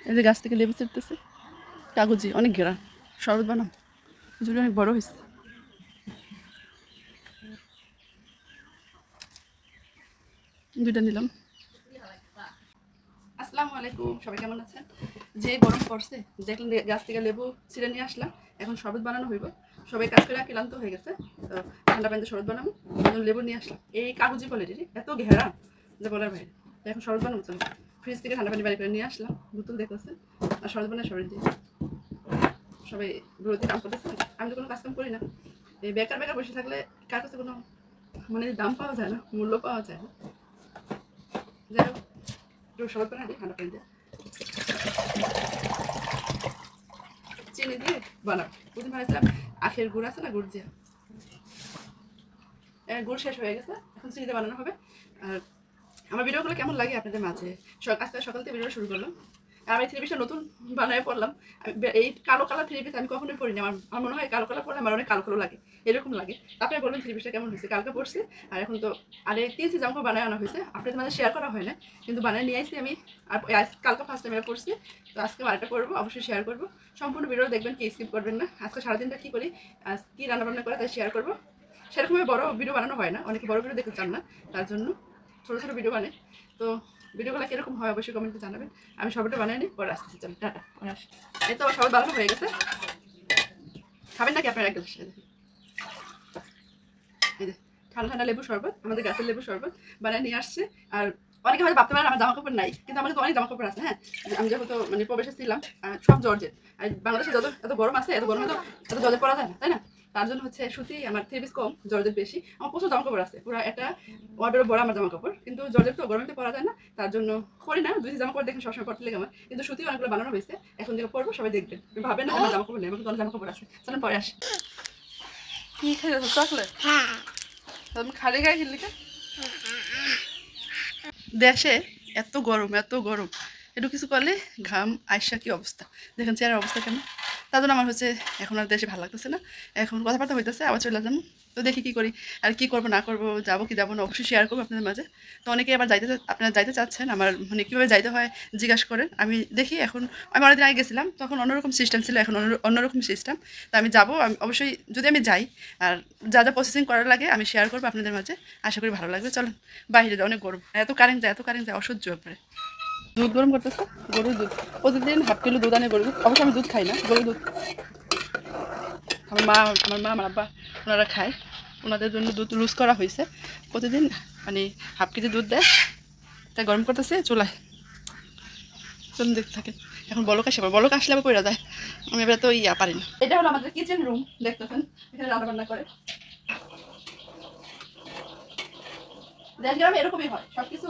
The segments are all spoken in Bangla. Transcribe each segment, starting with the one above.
এই যে গাছ থেকে লেবু ছিটতেছে, কাগজি অনেক ঘেরা, শরবত বানাম, জুড়ে অনেক বড় হয়েছে। দুইটা নিলাম। আসসালামু আলাইকুম, সবাই কেমন আছেন? যে গরম পড়ছে, দেখলেন গাছ থেকে লেবু ছিঁড়ে নিয়ে আসলাম, এখন শরবত বানানো হইব। সবাই কাজ করে ক্লান্ত হয়ে গেছে, তো ঠান্ডা পানিতে শরবত বানাবো, লেবু নিয়ে আসলাম। এই কাগজি কোয়ালিটির এত ঘেরা যে বলার বাইরে। তো এখন শরবত বানাবো, চলো ফ্রিজ থেকে ঠান্ডা পানি বাড়ি করে নিয়ে আসলাম, বোতল দেখতেছেন, আর শরবত বানায় শরবত দিয়ে সবাই বিরতি কাম করতেছে। আমি তো কোনো কাজ কাম করি না, এই বেকার বেকার বসে থাকলে কার কাছে কোনো মানে দাম পাওয়া যায় না, মূল্য পাওয়া যায় না। যাই হোক, একটু শরবত বানাই দিই ঠান্ডা পানি দিয়ে, চিনি দিয়ে বানাবো। বুঝতে পারছিলাম আখের গুড় আছে না, গুড় দিয়ে, গুড় শেষ হয়ে গেছে, এখন চিনিতে বানানো হবে। আর আমার ভিডিওগুলো কেমন লাগে আপনাদের মাঝে, আজকে সকাল থেকে ভিডিও শুরু করলাম। আর আমি থ্রি পিসটা নতুন বানায় পড়লাম। এই কালো কালার থ্রি পিস আমি কখনোই পড়িনি, আমার মনে হয় কালো কালার পড়লে আমার অনেক কালো কালো লাগে, এরকম লাগে। তারপরে বলবেন থ্রি পিসটা কেমন হয়েছে। কালকে পড়ছি, আর এখন তো আরে 3 জামা বানায় আনা হয়েছে, আপনাদের মাঝে শেয়ার করা হয় না, কিন্তু বানায় নিয়ে আসছি আমি। আর কালকে ফার্স্ট টাইম পড়ছি, তো আজকে আরেকটা করবো, অবশ্যই শেয়ার করবো। সম্পূর্ণ ভিডিও দেখবেন, কি স্কিপ করবেন না। আজকে সারাদিনটা কী করি, কী রান্নাবান্না করে তাই শেয়ার করবো। সেরকমভাবে বড় ভিডিও বানানো হয় না, অনেকে বড় ভিডিও দেখতে চান না, তার জন্য ছোটো ছোটো ভিডিও বানাই। তো ভিডিওগুলো কীরকম হয় অবশ্যই কমেন্টে জানাবেন। আমি সবটা বানাই নিই, পরে আসতেছি, চলো টাটা, পরে আসি। এই তো সবাই বানানো হয়ে গেছে, খাবেন নাকি আপনারা? একদম এই যে ঠান্ডা ঠান্ডা লেবু শরবত, আমাদের গাছের লেবু শরবত বানায় নিয়ে আসছে। আর অনেকে হয়তো ভাবতে পারেন আমার জামা কাপড় নাই, কিন্তু আমাদের তো অনেক জামা কাপড় আছে। হ্যাঁ, আমি যেহেতু মানে প্রবেশে ছিলাম, সব জর্জেট। আর বাংলাদেশে যত এত গরম আছে, এত গরমে তো এত জর্জেট পরা যায় না, তাই না? তার জন্য হচ্ছে সুতি, আমার থ্রি পিস কম, জর্জেট বেশি। আমার প্রচুর জামা কাপড় আছে, পুরো একটা ওয়ার্ডরোব বড় আমার জামা কাপড়, কিন্তু জর্জেট তো গরমে পরা যায় না, তার জন্য করি না। 2 জামা কাপড় দেখেন সবসময় পড়তে লেগে আমার, কিন্তু সুতি অনেকগুলো বানানো হয়েছে, এখন যেগুলো পরবো সবাই দেখবেন, ভাবেন না আমার জামা কাপড় নেই, আমার কিন্তু অনেক জামা কাপড় আছে। চলেন পরে আসি। কি খাই চকলেট? তুমি খালি গায়ে খেললি কে? দেশে এত গরম, এত গরম, একটু কিছু করলে ঘাম আইসা কি অবস্থা, দেখেন চেয়ারের অবস্থা কেন। তার জন্য আমার হচ্ছে এখন আর দেশে ভালো লাগতেছে না, এখন কথাবার্তা হইতেছে, আবার চলে যাবো। তো দেখি কী করি, আর কি করবো না করবো, যাবো কি যাবো না অবশ্যই শেয়ার করবো আপনাদের মাঝে। তো অনেকে আবার আপনারা যাইতে চাচ্ছেন, আমার মানে কীভাবে যাইতে হয় জিজ্ঞাসা করেন। আমি দেখি, এখন আমি অনেকদিন আগে গেছিলাম, তখন অন্যরকম সিস্টেম ছিল, এখন অন্যরকম সিস্টেম। তো আমি যাবো, আমি অবশ্যই যদি আমি যাই, আর যা যা প্রসেসিং করার লাগে আমি শেয়ার করবো আপনাদের মাঝে, আশা করি ভালো লাগবে। চলেন বাইরে অনেক গরম, এত কারেন্ট যায়, এত কারেন্ট যায়, অসহ্য ব্যাপারে। দুধ গরম করতেছে, গরুর দুধ, প্রতিদিন হাফ কিলো দুধ আনে গরুর দুধ। অবশ্যই আমি দুধ খাই না, গরুর দুধ আমার আব্বা ওনারা খায়, ওনাদের জন্য দুধ লুজ করা হয়েছে। প্রতিদিন মানে হাফ কেজি দুধ দেয়, তাই গরম করতেছে চুলায়। চলুন দেখতে থাকে, এখন বলক আসে, বলক আসলে আবার পড়া যায়, আমি এবার তো পারি না। এটা হলো আমাদের কিচেন রুম, দেখতেছেন এখানে রান্না বান্না করে। দেশ গ্রামে এরকমই হয়, সবকিছু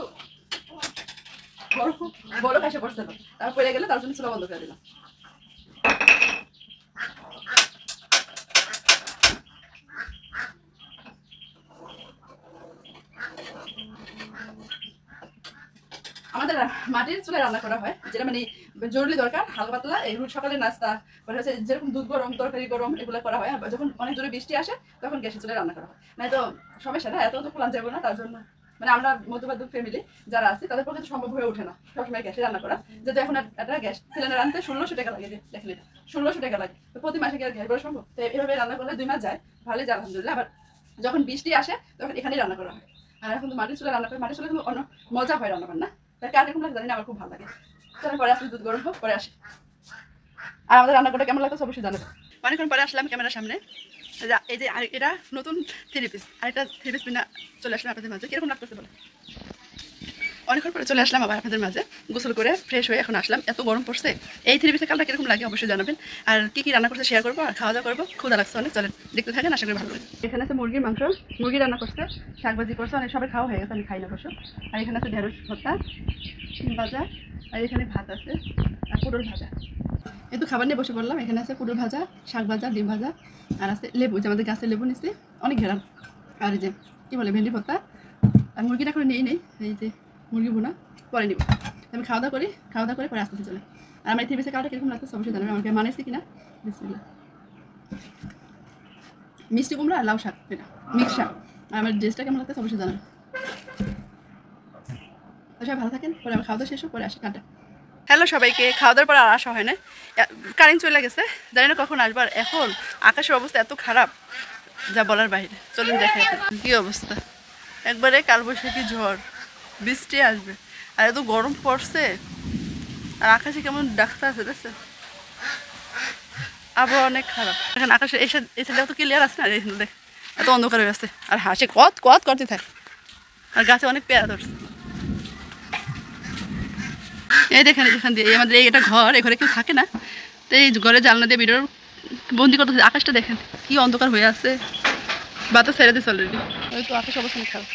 বলক আসে পড়ছে না, তারপর পড়ে গেলে তার জন্য চুলা বন্ধ করে দিলাম। আমাদের মাটির চুলায় রান্না করা হয়, যেটা মানে জরুরি দরকার, হালকা পাতলা এই রোজ সকালের নাস্তা, মানে হচ্ছে যেরকম দুধ গরম, তরকারি গরম, এগুলো করা হয়। আর যখন অনেক জোরে বৃষ্টি আসে তখন গ্যাসের চুলায় রান্না করা হয়, মানে তো সমস্যা না, এত তো খোলা যাবো না, তার জন্য মানে আমরা মধ্যবিত্ত ফ্যামিলি যারা আছে তাদের পক্ষে তো সম্ভব হয়ে ওঠে না সবসময় গ্যাসে রান্না করা। যেহেতু এখন একটা গ্যাস সিলিন্ডার আনতে 1600 টাকা লাগে, দেখলে 1600 টাকা লাগে, তো প্রতি মাসে কি আর গ্যাস করা সম্ভব? তো এভাবে রান্না করলে 2 মাস যায়, ভালোই যায় আলহামদুলিল্লাহ। আবার যখন বৃষ্টি আসে তখন এখানেই রান্না করা হয়। আর এখন তো মাটির চুলা রান্না করে, মাটির চুলা কিন্তু অন্য মজা হয় রান্না বান্না, তাই কার এরকম লাগে জানি না, আমার খুব ভালো লাগে। চলো পরে আসলে দুধ গরম হোক, পরে আসি। আর আমাদের রান্নাটা কেমন লাগতো অবশ্যই জানাবো। অনেকক্ষণ পরে আসলাম ক্যামেরার সামনে, এই যে এটা নতুন থ্রি পিস, আরেকটা থ্রি পিস পিনা চলে আসলাম আপনাদের মাঝে, কিরকম লাগতেছে বলে। অনেকক্ষণ পরে চলে আসলাম আবার আপনাদের মাঝে, গোসল করে ফ্রেশ হয়ে এখন আসলাম, এত গরম পড়ছে। এই থ্রি পিসের কালটা কিরকম লাগে অবশ্যই জানাবেন, আর কি কি রান্না করতে শেয়ার করবো, আর খাওয়া দাওয়া করবো, ক্ষুধা লাগছে অনেক, চলেন দেখতে থাকেন, আশা করি ভালো লাগে। এখানে আছে মুরগির মাংস, মুরগি রান্না করছে, শাকভাজি করছে, অনেক সবাই খাওয়া হয়ে গেছে, আমি খাই না অবশ্য। আর এখানে আছে ঢেঁড়স ভর্তা, ডিম ভাজা, আর এখানে ভাত আছে, আর পুরোর ভাজা। একটু খাবার নিয়ে বসে পড়লাম, এখানে আছে পুরোর ভাজা, শাক ভাজা, ডিম ভাজা, আর আছে লেবু, যে আমাদের গাছের লেবু নিচ্ছে, অনেক ঘেরাম। আর এই যে কী বলে ভেন্ডি ভর্তা, আর মুরগিটা করে নেই, এই যে মুরগি ভুনা পরে নিব। আমি খাওয়া দাওয়া করি, খাওয়া দাওয়া করে পরে আসতেছি চলে। আর আমার থ্রি পিসের কালারটা কীরকম লাগতো অবশ্যই জানাবেন, আমাকে মানাইছে কিনা। বিসমিল্লাহ। মিষ্টি কুমড়া আর লাউ শাক, এটা মিক্স শাক। আর আমার ড্রেসটা কেমন লাগতো অবশ্যই জানাবেন। সবাই ভালো থাকেন, পরে আমার খাওয়া দাওয়া শেষ হোক, পরে আসি, টাটা। হ্যালো সবাইকে, খাওয়া দাওয়ার পর আর আসা হয় না, কারেন্ট চলে গেছে, জানি না কখন আসবার। এখন আকাশের অবস্থা এত খারাপ যা বলার বাইরে। চলুন দেখে কি অবস্থা, একবারে কালবৈশাখী ঝড়, বৃষ্টি আসবে, আর এত গরম পড়ছে, আর আকাশে কেমন ডাকতে আছে দেখছে, আবহাওয়া অনেক খারাপ। এখন আকাশে এই সাইডে এত ক্লিয়ার আছে না, দেখ এত অন্ধকার হয়ে আসছে, আর হাসে কত কত করতে থাকে, আর গাছে অনেক পেয়ারা ধরছে। এই দেখেন যেখান দিয়ে আমাদের এটা ঘর, এই ঘরে কেউ থাকে না, তো এই ঘরে জানলা দিয়ে ভিডিওর বন্দি করতে। আকাশটা দেখেন কি অন্ধকার হয়ে আছে, বাতাস ছেড়ে দিচ্ছে অলরেডি, ওই তো আকাশ অবস্থা খারাপ।